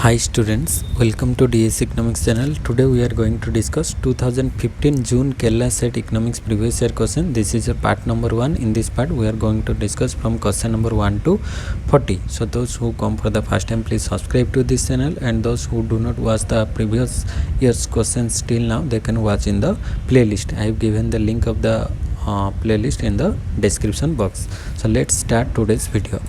Hi students, welcome to DS Economics channel. Today we are going to discuss 2015 June Kerala Set Economics previous year question. This is a part number 1. In this part we are going to discuss from question number 1 to 40. So those who come for the first time, please subscribe to this channel, and those who do not watch the previous year's questions till now, they can watch in the playlist. I have given the link of the playlist in the description box. So let's start today's video.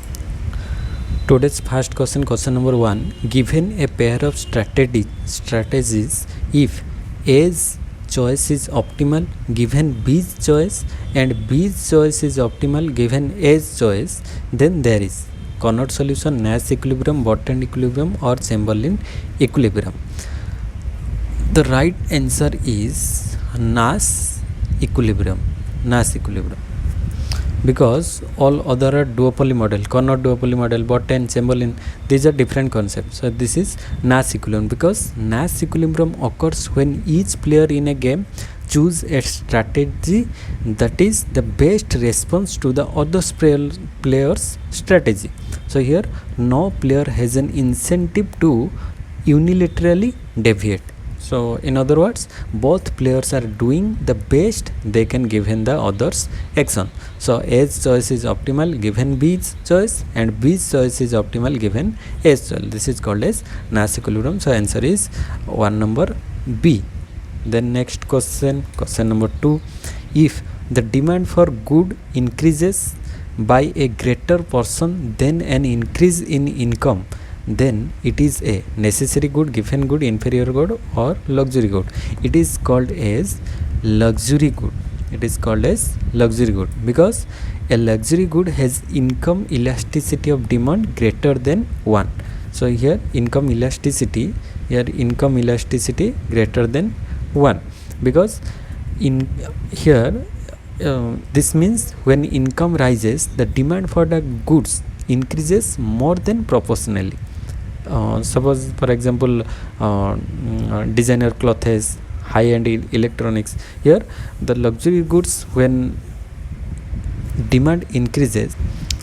Today's first question, question number 1. Given a pair of strategies, if A's choice is optimal given B's choice and B's choice is optimal given A's choice, then there is Carnot solution, Nash equilibrium, Bertrand equilibrium, or Chamberlain equilibrium. The right answer is Nash equilibrium. Nash equilibrium. Because all other are duopoly model, Carnot duopoly model, Bertrand, Chamberlain, these are different concepts. So this is Nash equilibrium, because Nash equilibrium occurs when each player in a game choose a strategy that is the best response to the other player's strategy. So here no player has an incentive to unilaterally deviate. So in other words, both players are doing the best they can given the other's action. So A's choice is optimal given B's choice, and B's choice is optimal given A's choice. This is called as Nash equilibrium. So answer is one number B. Then next question, question number 2. If the demand for good increases by a greater portion than an increase in income, then it is a necessary good, given good, inferior good, or luxury good. It is called as luxury good. It is called as luxury good because a luxury good has income elasticity of demand greater than 1. So here income elasticity greater than 1, because in here this means when income rises, the demand for the goods increases more than proportionally. Suppose for example designer clothes, high-end electronics, here the luxury goods, when demand increases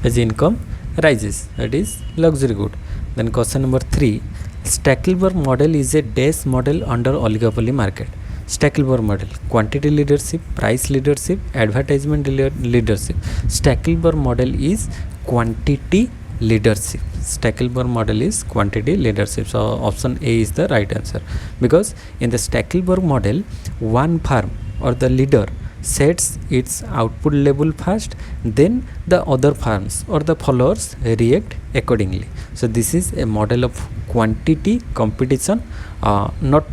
as income rises, that is luxury good. Then question number 3. Stackelberg model is a dash model under oligopoly market. Stackelberg model: quantity leadership, price leadership, advertisement leadership. Stackelberg model is quantity leadership. Stackelberg model is quantity leadership. So option A is the right answer, because in the Stackelberg model, one firm or the leader sets its output level first, then the other firms or the followers react accordingly. So this is a model of quantity competition, not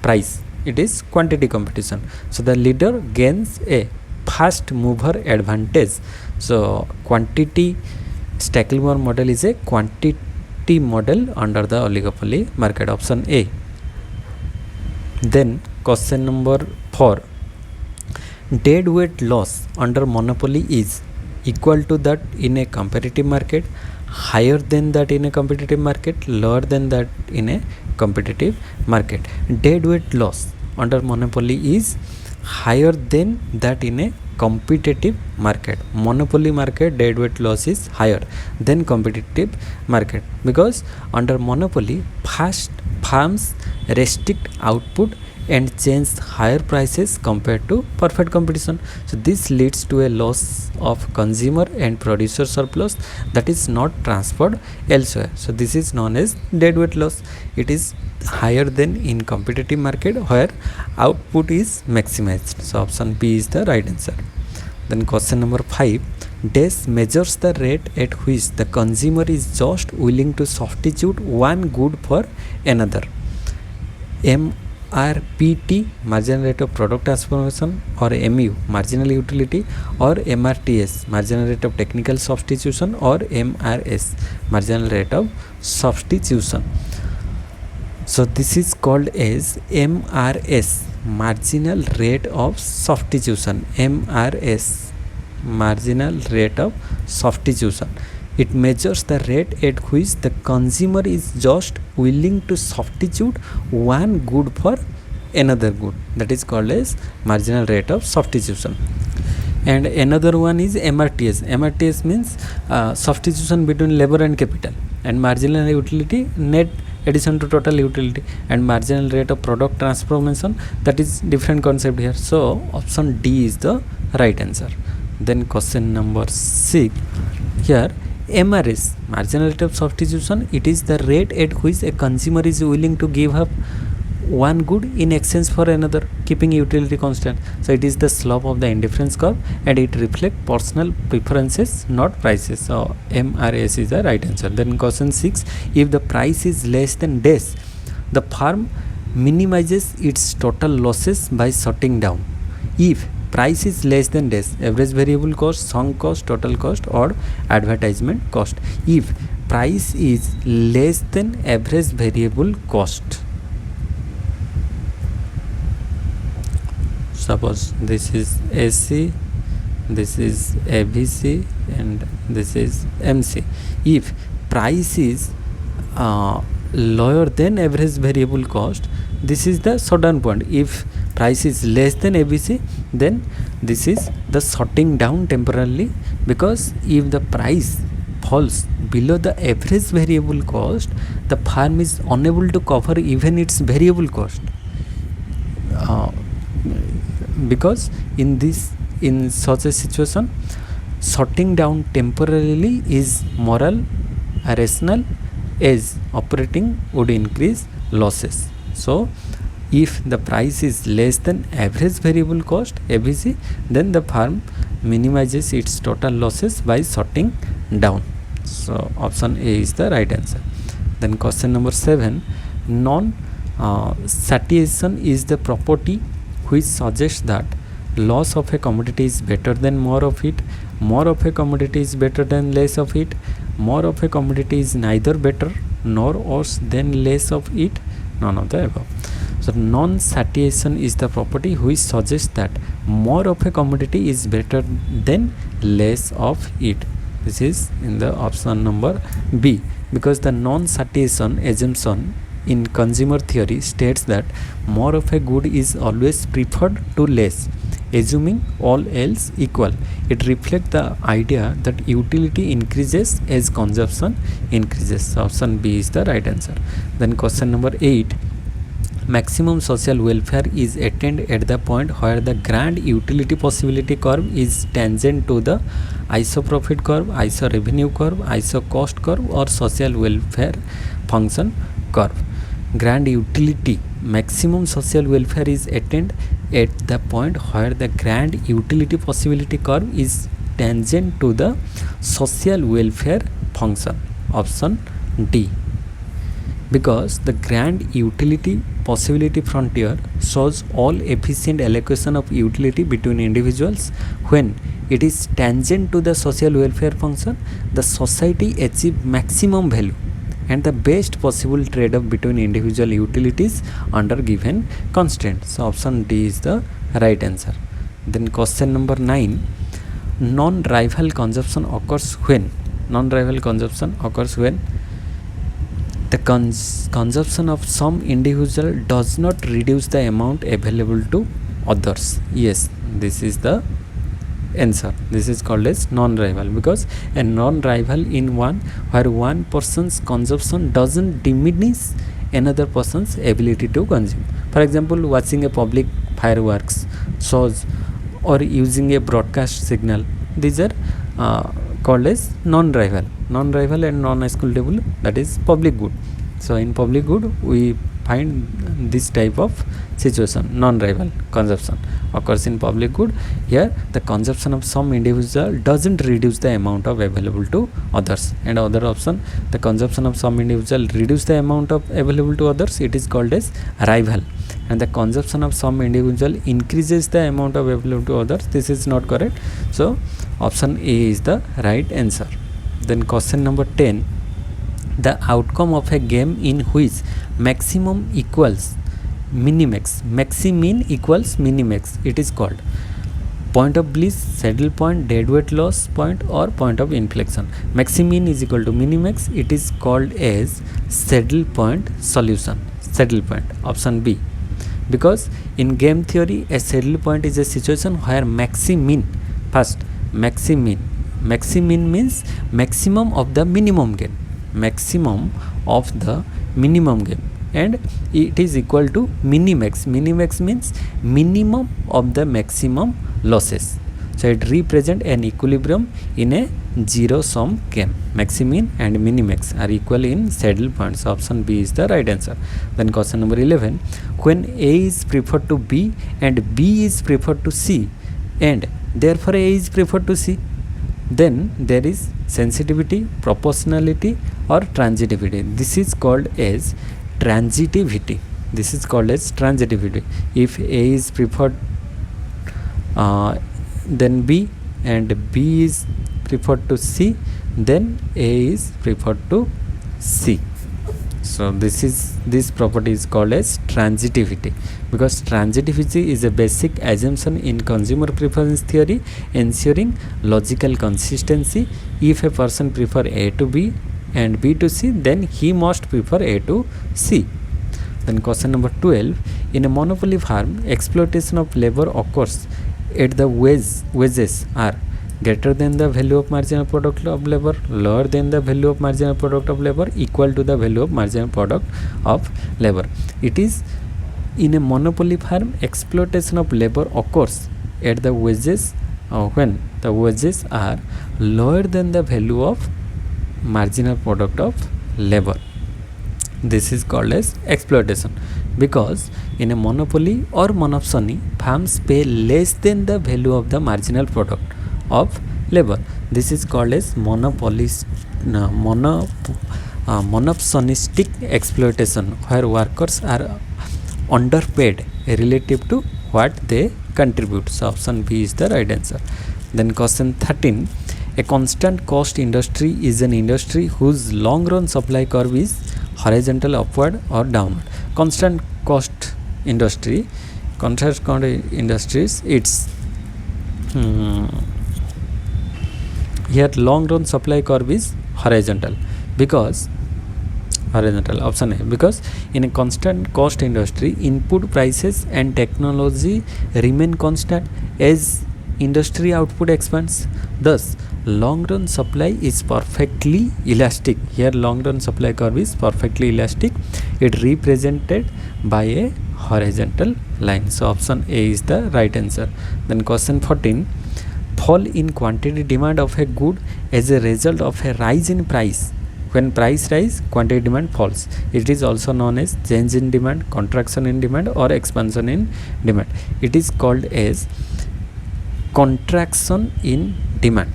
price. It is quantity competition. So the leader gains a fast mover advantage. So Stackelberg model is a quantity model under the oligopoly market. Option A. Then question number 4. Deadweight loss under monopoly is equal to that in a competitive market, higher than that in a competitive market, lower than that in a competitive market. Deadweight loss under monopoly is higher than that in a competitive market. Monopoly market deadweight loss is higher than competitive market, because under monopoly first firms restrict output and change higher prices compared to perfect competition. So this leads to a loss of consumer and producer surplus that is not transferred elsewhere. So this is known as deadweight loss. It is higher than in competitive market where output is maximized. So option B is the right answer. Then question number 5. Dash measures the rate at which the consumer is just willing to substitute one good for another. MRPT, marginal rate of product transformation, or MU, marginal utility, or MRTS, marginal rate of technical substitution, or MRS, marginal rate of substitution. So this is called as MRS, marginal rate of substitution. MRS, marginal rate of substitution. It measures the rate at which the consumer is just willing to substitute one good for another good. That is called as marginal rate of substitution. And another one is MRTS. MRTS means substitution between labor and capital, and marginal utility, net addition to total utility, and marginal rate of product transformation, that is different concept here. So option D is the right answer. Then question number 6, here MRS, marginal rate of substitution, it is the rate at which a consumer is willing to give up one good in exchange for another, keeping utility constant. So it is the slope of the indifference curve, and it reflects personal preferences, not prices. So MRS is the right answer. Then question 6, if the price is less than dash, the firm minimizes its total losses by shutting down. If price is less than dash, average variable cost, sunk cost, total cost, or advertisement cost. If price is less than average variable cost, suppose this is AC, this is ABC, and this is MC. If price is lower than average variable cost, this is the shutdown point. If price is less than ABC, then this is the shutting down temporarily, because if the price falls below the average variable cost, the firm is unable to cover even its variable cost, because in such a situation, shutting down temporarily is moral, rational, as operating would increase losses. So if the price is less than average variable cost ABC, then the firm minimizes its total losses by shutting down. So option A is the right answer. Then question number 7, non-satiation is the property which suggests that loss of a commodity is better than more of it, more of a commodity is better than less of it, more of a commodity is neither better nor worse than less of it, none of the above. So non-satiation is the property which suggests that more of a commodity is better than less of it. This is in the option number B, because the non-satiation assumption in consumer theory states that more of a good is always preferred to less, assuming all else equal. It reflects the idea that utility increases as consumption increases. So option B is the right answer. Then question number 8, maximum social welfare is attained at the point where the grand utility possibility curve is tangent to the ISO profit curve, ISO revenue curve, ISO cost curve, or social welfare function curve. Grand utility, maximum social welfare is attained at the point where the grand utility possibility curve is tangent to the social welfare function. Option D, because the grand utility possibility frontier shows all efficient allocation of utility between individuals. When it is tangent to the social welfare function, the society achieves maximum value and the best possible trade-off between individual utilities under given constraints. So option D is the right answer. Then question number 9, non-rival consumption occurs when? Non-rival consumption occurs when the consumption of some individual does not reduce the amount available to others. Yes, this is the answer. This is called as non-rival, because a non-rival in one where one person's consumption doesn't diminish another person's ability to consume. For example, watching a public fireworks shows or using a broadcast signal, these are called as non-rival and non-excludable, that is public good. So in public good we find this type of situation, non-rival consumption occurs in public good. Here the consumption of some individual doesn't reduce the amount of available to others. And other option, the consumption of some individual reduce the amount of available to others, it is called as rival. And the consumption of some individual increases the amount of available to others, this is not correct. So option A is the right answer. Then question number 10, the outcome of a game in which maximum equals minimax, maximin equals minimax, it is called point of bliss, saddle point, deadweight loss point, or point of inflection. Maximin is equal to minimax, it is called as saddle point solution. Saddle point, option B, because in game theory a saddle point is a situation where maximin, first maximin means maximum of the minimum gain. maximum of the minimum gain, and it is equal to minimax. Minimax means minimum of the maximum losses. So it represents an equilibrium in a zero sum game. Maximin and minimax are equal in saddle points. Option B is the right answer. Then question number 11, when A is preferred to B and B is preferred to C and therefore A is preferred to C, then there is sensitivity, proportionality or transitivity. This is called as transitivity. This is called as transitivity. If A is preferred then B and B is preferred to C, then A is preferred to C. So this property is called as transitivity, because transitivity is a basic assumption in consumer preference theory ensuring logical consistency. If a person prefer A to B and B to C, then he must prefer A to C. Then question number 12, in a monopoly firm, exploitation of labor occurs at the wages are greater than the value of marginal product of labor, lower than the value of marginal product of labor, equal to the value of marginal product of labor. It is in a monopoly firm, exploitation of labor occurs at the wages when the wages are lower than the value of marginal product of labor. This is called as exploitation, because in a monopoly or monopsony, firms pay less than the value of the marginal product of labor. This is called as monopsonistic exploitation, where workers are underpaid relative to what they contribute. So option B is the right answer. Then question 13, a constant cost industry is an industry whose long run supply curve is horizontal, upward or downward. Constant cost industries, it's here long run supply curve is horizontal, because option A, because in a constant cost industry, input prices and technology remain constant as industry output expands. Thus long run supply is perfectly elastic. Here long run supply curve is perfectly elastic. It represented by a horizontal line. So option A is the right answer. Then question 14, fall in quantity demand of a good as a result of a rise in price. When price rise, quantity demand falls. It is also known as change in demand, contraction in demand or expansion in demand. It is called as contraction in demand.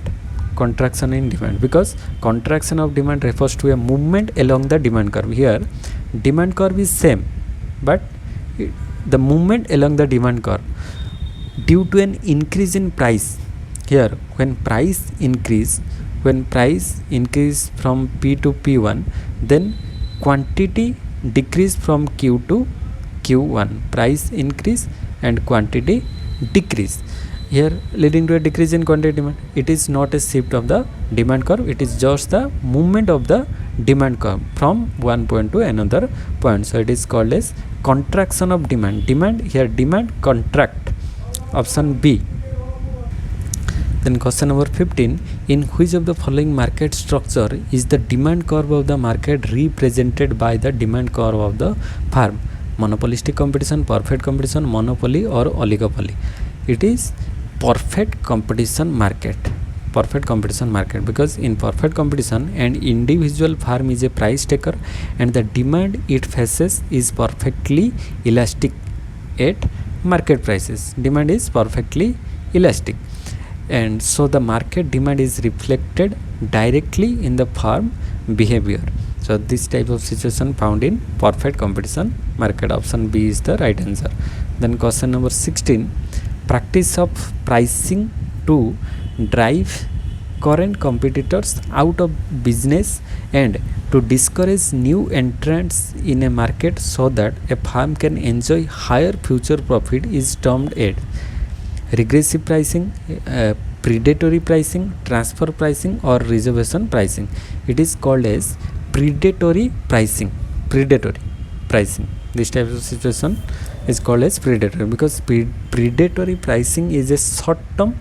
Contraction in demand, because contraction of demand refers to a movement along the demand curve. Here demand curve is same, but the movement along the demand curve due to an increase in price. Here when price increase from P to P1, then quantity decrease from Q to Q1. Price increase and quantity decrease, here leading to a decrease in quantity demand. It is not a shift of the demand curve, it is just the movement of the demand curve from one point to another point. So it is called as contraction of demand. Here demand contract. Option B. Then question number 15, in which of the following market structure is the demand curve of the market represented by the demand curve of the firm? Monopolistic competition, perfect competition, monopoly or oligopoly? It is perfect competition market. Perfect competition market, because in perfect competition an individual firm is a price taker and the demand it faces is perfectly elastic at market prices. Demand is perfectly elastic, and so the market demand is reflected directly in the firm behavior. So this type of situation found in perfect competition market. Option B is the right answer. Then question number 16, practice of pricing to drive current competitors out of business and to discourage new entrants in a market so that a firm can enjoy higher future profit is termed as regressive pricing, predatory pricing, transfer pricing or reservation pricing. It is called as predatory pricing. This type of situation is called as predatory, because predatory pricing is a short term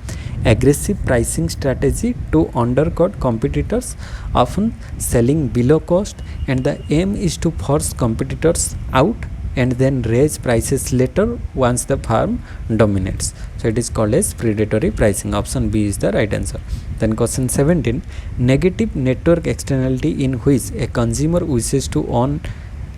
aggressive pricing strategy to undercut competitors, often selling below cost, and the aim is to force competitors out and then raise prices later once the firm dominates. So it is called as predatory pricing. Option B is the right answer. Then question 17, negative network externality in which a consumer wishes to own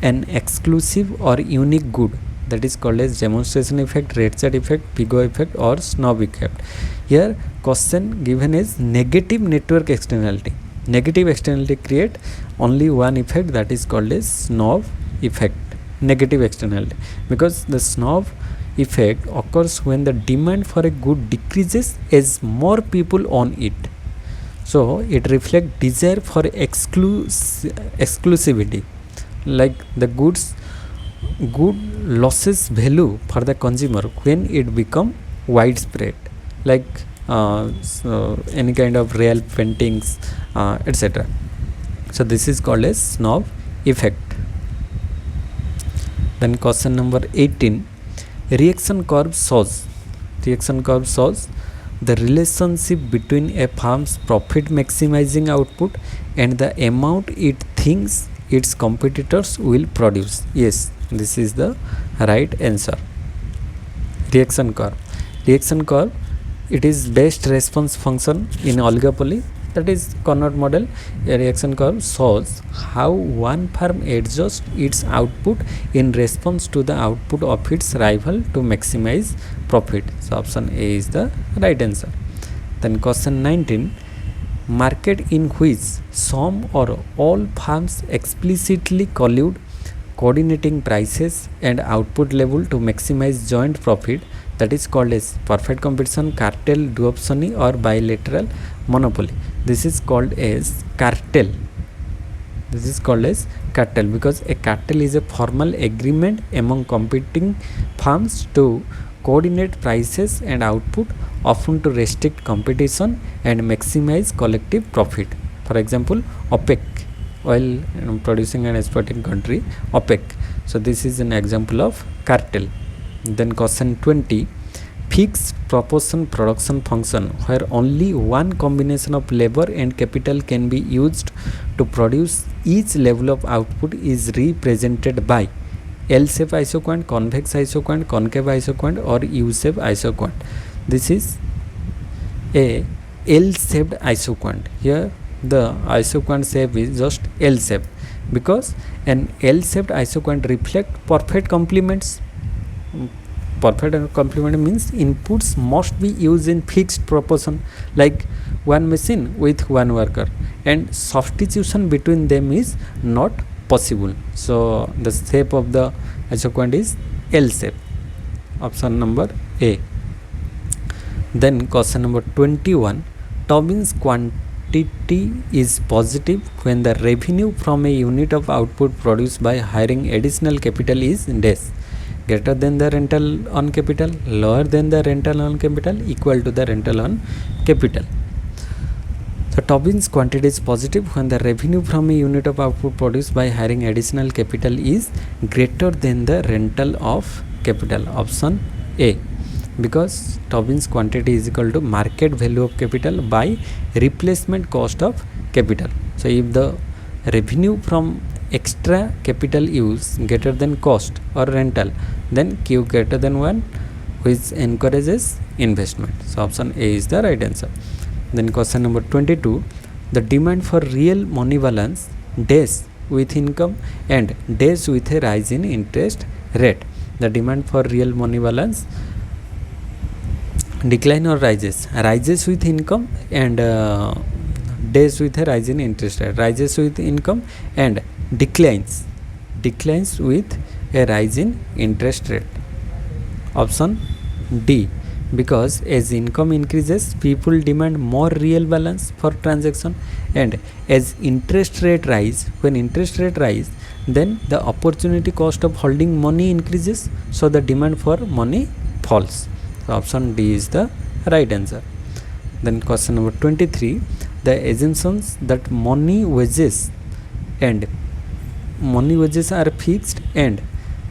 an exclusive or unique good, that is called as demonstration effect, red shirt effect, Pigot effect, or snob effect. Here question given is negative network externality. Negative externality create only one effect, that is called as snob effect. Negative externality, because the snob effect occurs when the demand for a good decreases as more people own it. So it reflects desire for exclusivity, like the good losses value for the consumer when it become widespread, like so any kind of real paintings, etc. So this is called as snob effect. Then question number 18, reaction curve shows the relationship between a firm's profit maximizing output and the amount it thinks its competitors will produce. Yes, this is the right answer. Reaction curve, it is best response function in oligopoly, that is Carnot model. A reaction curve shows how one firm adjusts its output in response to the output of its rival to maximize profit. So option A is the right answer. Then question 19, market in which some or all firms explicitly collude, coordinating prices and output level to maximize joint profit, that is called as perfect competition, cartel, duopoly, or bilateral monopoly. This is called as cartel. Because a cartel is a formal agreement among competing firms to coordinate prices and output, often to restrict competition and maximize collective profit. For example, OPEC, oil producing and exporting country, OPEC. So this is an example of cartel. Then question 20, fixed proportion production function, where only one combination of labor and capital can be used to produce each level of output, is represented by L-shape isoquant, convex isoquant, concave isoquant, or U-shape isoquant. This is a L-shaped isoquant. Here the isoquant shape is just L-shape, because an L-shaped isoquant reflects perfect complements. Perfect complement means inputs must be used in fixed proportion, like one machine with one worker, and substitution between them is not possible. So the shape of the isoquant is L shape. Option number A. Then question number 21, Tobin's quantity is positive when the revenue from a unit of output produced by hiring additional capital is dash, greater than the rental on capital, lower than the rental on capital, equal to the rental on capital. So Tobin's quantity is positive when the revenue from a unit of output produced by hiring additional capital is greater than the rental of capital. Option A, because Tobin's quantity is equal to market value of capital by replacement cost of capital. So if the revenue from extra capital use greater than cost or rental, then Q greater than 1, which encourages investment. So option A is the right answer. Then question number 22, the demand for real money balance dash with income and dash with a rise in interest rate. The demand for real money balance decline or rises with income, and dash with a rise in interest rate, rises with income, and declines with a rise in interest rate. Option D, because as income increases, people demand more real balance for transaction, and as interest rate rise, when interest rate rise, then the opportunity cost of holding money increases, so the demand for money falls. So option D is the right answer. Then question number 23, the assumptions that money wages are fixed and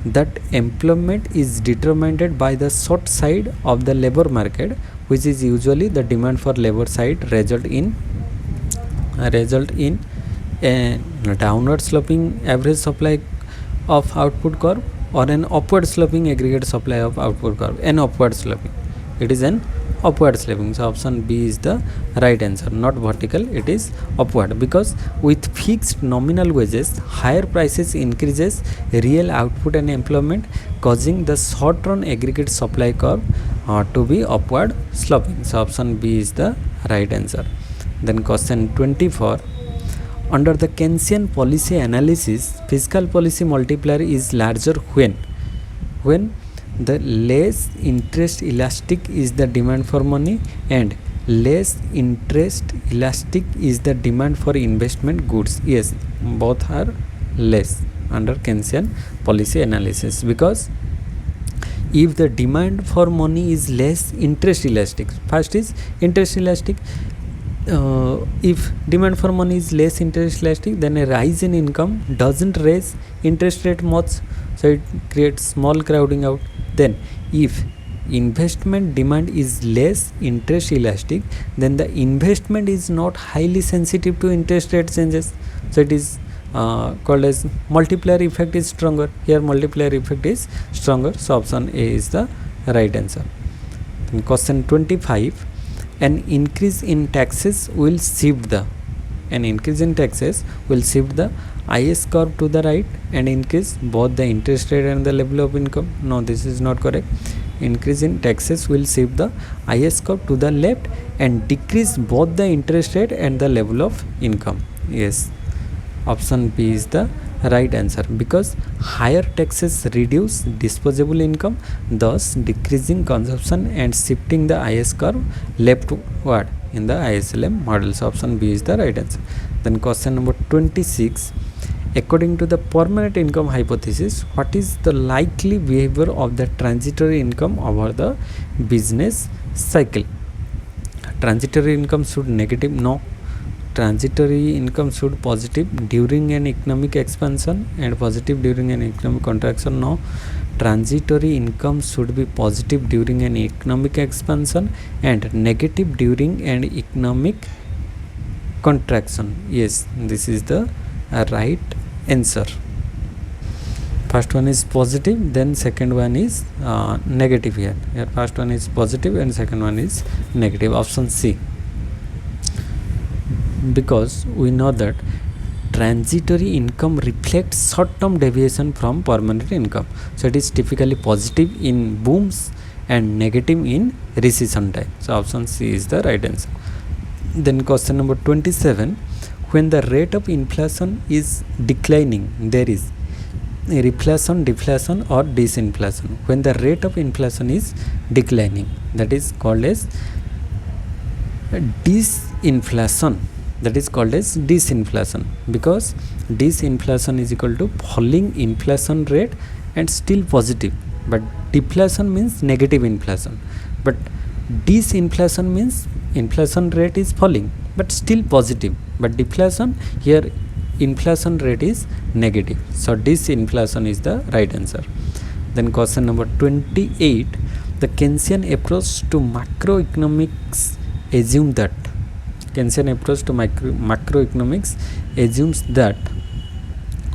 that employment is determined by the short side of the labor market which is usually the demand for labor side result in a downward sloping average supply of output curve or an upward sloping aggregate supply of output curve. An upward sloping, it is an upward sloping. So option B is the right answer, not vertical, it is upward, because with fixed nominal wages higher prices increases real output and employment, causing the short run aggregate supply curve to be upward sloping. So option B is the right answer. Then question 24, under the Keynesian policy analysis, fiscal policy multiplier is larger when the less interest elastic is the demand for money and less interest elastic is the demand for investment goods. Yes, both are less under Keynesian policy analysis, because if the demand for money is less interest elastic, first is interest elastic, if demand for money is less interest elastic, then a rise in income doesn't raise interest rate much, so it creates small crowding out. Then if investment demand is less interest elastic, then the investment is not highly sensitive to interest rate changes, so it is called as multiplier effect is stronger. Here multiplier effect is stronger, so option A is the right answer. In question 25, an increase in taxes will shift the IS curve to the right and increase both the interest rate and the level of income. No, this is not correct. Increase in taxes will shift the IS curve to the left and decrease both the interest rate and the level of income. Yes, option B is the right answer, because higher taxes reduce disposable income, thus decreasing consumption and shifting the IS curve leftward in the ISLM model. So option B is the right answer. Then question number 26, according to the permanent income hypothesis, what is the likely behavior of the transitory income over the business cycle? Transitory income should negative? No. Transitory income should positive during an economic expansion and positive during an economic contraction? No. Transitory income should be positive during an economic expansion and negative during an economic contraction. Yes, this is the right answer. First one is positive, then second one is negative. Here first one is positive and second one is negative. Option C, because we know that transitory income reflects short-term deviation from permanent income, so it is typically positive in booms and negative in recession time. So option C is the right answer. Then question number 27, when the rate of inflation is declining, there is reflation, deflation or disinflation. When the rate of inflation is declining, that is called as disinflation. That is called as disinflation, because disinflation is equal to falling inflation rate and still positive, but deflation means negative inflation, but disinflation means inflation rate is falling but still positive, but deflation, here inflation rate is negative, so disinflation is the right answer. Then question number 28, the Keynesian approach to macroeconomics assume that Keynesian approach to macroeconomics assumes that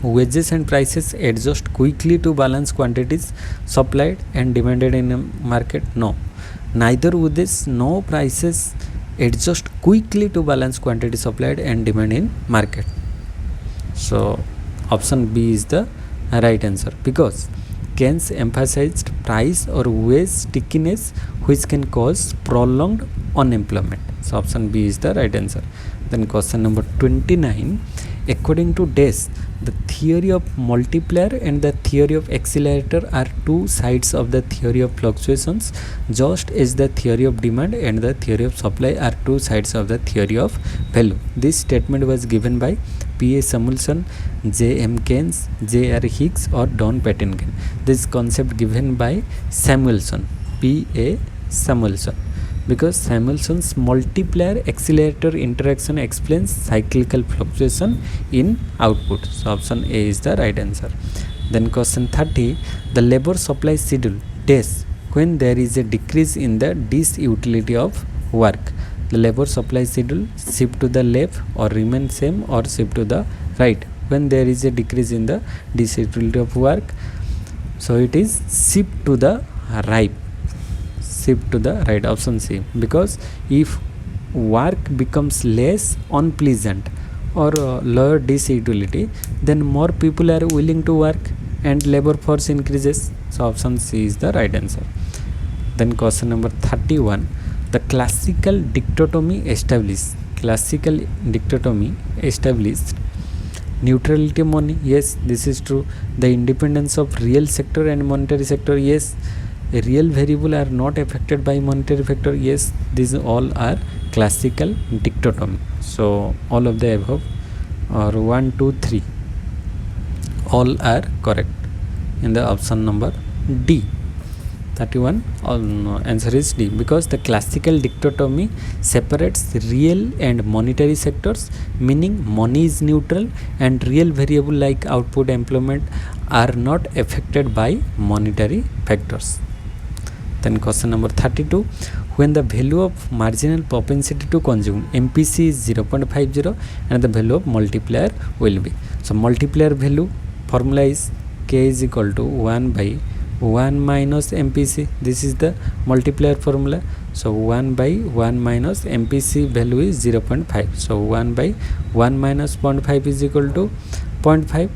wages and prices adjust quickly to balance quantities supplied and demanded in a market. No, neither would this. No prices adjust quickly to balance quantity supplied and demand in market. So option B is the right answer, because Keynes emphasized price or wage stickiness, which can cause prolonged unemployment. So option B is the right answer. Then question number 29, according to Des, the theory of multiplier and the theory of accelerator are two sides of the theory of fluctuations, just as the theory of demand and the theory of supply are two sides of the theory of value. This statement was given by P. A. Samuelson, J. M. Keynes, J. R. Hicks or Don Pattingen. This concept given by Samuelson, P. A. Samuelson, because Samuelson's multiplier accelerator interaction explains cyclical fluctuation in output. So option A is the right answer. Then question 30, the labor supply schedule Des when there is a decrease in the disutility of work. The labor supply schedule shift to the left or remain same or shift to the right when there is a decrease in the disutility of work. So it is shift to the right. Shift to the right, option C. Because if work becomes less unpleasant or lower disutility, then more people are willing to work and labor force increases. So option C is the right answer. Then question number 31. The classical dichotomy established neutrality of money. Yes, this is true. The independence of real sector and monetary sector. Yes, real variable are not affected by monetary factor. Yes, these all are classical dichotomy. So all of the above or 1, 2, 3 all are correct in the option number D. 31 answer is D, because the classical dichotomy separates real and monetary sectors, meaning money is neutral and real variable like output, employment are not affected by monetary factors. Then question number 32. When the value of marginal propensity to consume MPC is 0.50 and the value of multiplier will be. So multiplier value formula is K is equal to 1 by 1 minus MPC. This is the multiplier formula. So 1 by 1 minus MPC value is 0.5. So 1 by 1 minus 0.5 is equal to 0.5.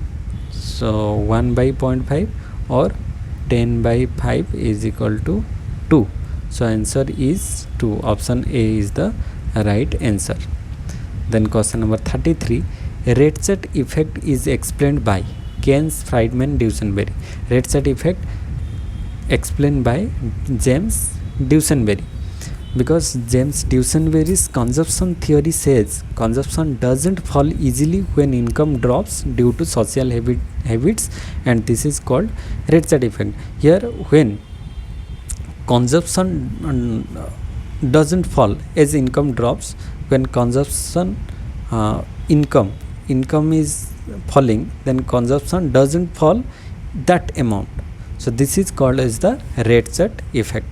So 1 by 0.5 or 10 by 5 is equal to 2. So answer is 2. Option A is the right answer. Then question number 33. Rate-set effect is explained by Keynes, Friedman, Duesenberry. Rate-set effect explained by James Duesenberry, because James Duesenberry's consumption theory says consumption doesn't fall easily when income drops due to social habits, and this is called rate-set effect. Here, when consumption doesn't fall as income drops, when consumption income is falling, then consumption doesn't fall that amount. So this is called as the rate-set effect.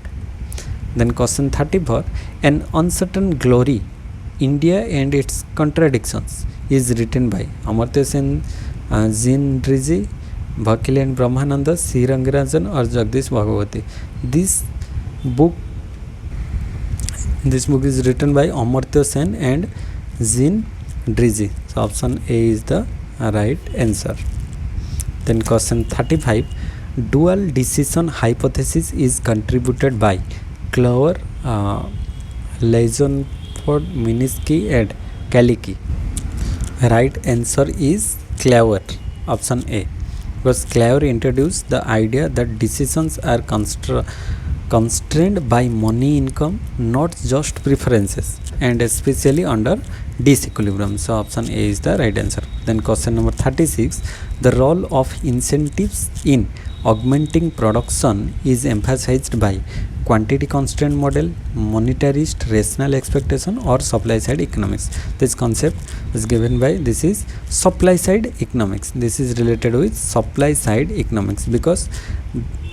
Then question 34. An Uncertain Glory, India and Its Contradictions is written by Amartya Sen, 𝙁𝙍𝙀𝙀 𝙀𝘿𝙐𝘾 and Brahmananda, C. Rangarajan or Jagdish Bhagavati. This book is written by Amartya Sen and 𝙁𝙍𝙀. So option A is the right answer. Then question 35. Dual decision hypothesis is contributed by Clover, Leisonford, Minsky and Kalicki. Right answer is Clover, option A, because Clover introduced the idea that decisions are constrained by money income, not just preferences, and especially under disequilibrium. So option A is the right answer. Then question number 36. The role of incentives in augmenting production is emphasized by quantity constraint model, monetarist rational expectation or supply side economics. This concept is given by, this is supply side economics. This is related with supply side economics, because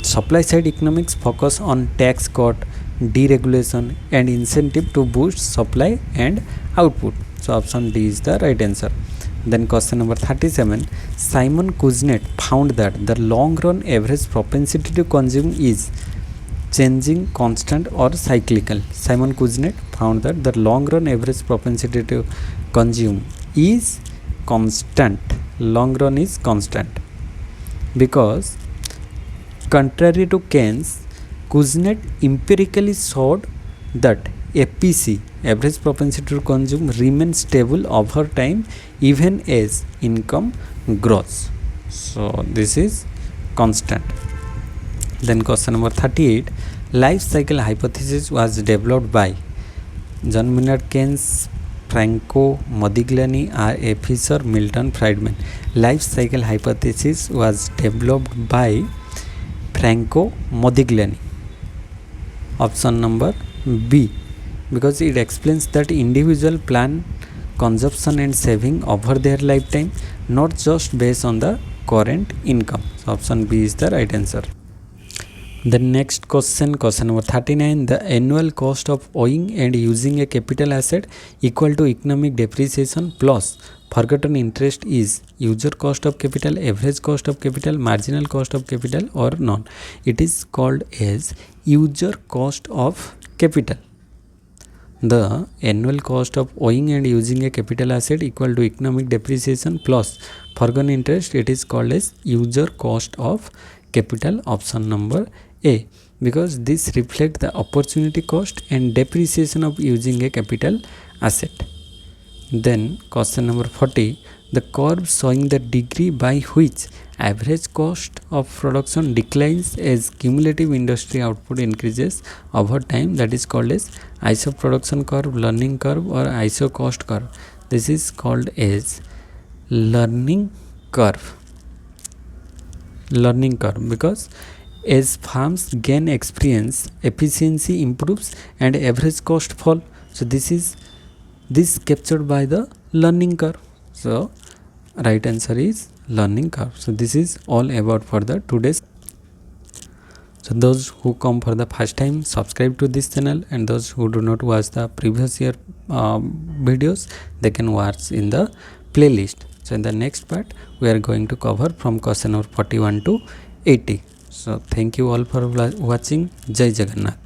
supply side economics focus on tax cut, deregulation and incentive to boost supply and output. So option D is the right answer. Then question number 37. Simon Kuznets found that the long run average propensity to consume is changing, constant or cyclical. Simon Kuznets found that the long run average propensity to consume is constant. Long run is constant, because contrary to Keynes, Kuznets empirically showed that APC, average propensity to consume, remains stable over time even as income grows. So this is constant. Then question number 38. Life cycle hypothesis was developed by John Maynard Keynes, Franco Modigliani, R.A. Fisher, Milton Friedman. Life cycle hypothesis was developed by Franco Modigliani. Option number B, because it explains that individual plan consumption and saving over their lifetime, not just based on the current income. So option B is the right answer. The next question number 39. The annual cost of owing and using a capital asset equal to economic depreciation plus forgotten interest is user cost of capital, average cost of capital, marginal cost of capital, or none. It is called as user cost of capital. The annual cost of owing and using a capital asset equal to economic depreciation plus forgotten interest, it is called as user cost of capital, option number A, because this reflects the opportunity cost and depreciation of using a capital asset. Then question number 40. The curve showing the degree by which average cost of production declines as cumulative industry output increases over time, that is called as ISO production curve, learning curve, or ISO cost curve. This is called as learning curve. Learning curve, because as farms gain experience, efficiency improves and average cost fall. So this captured by the learning curve. So right answer is learning curve. So this is all about for the today's. So those who come for the first time, subscribe to this channel, and those who do not watch the previous year videos, they can watch in the playlist. So in the next part we are going to cover from question number 41 to 80. So thank you all for watching. Jai Jagannath.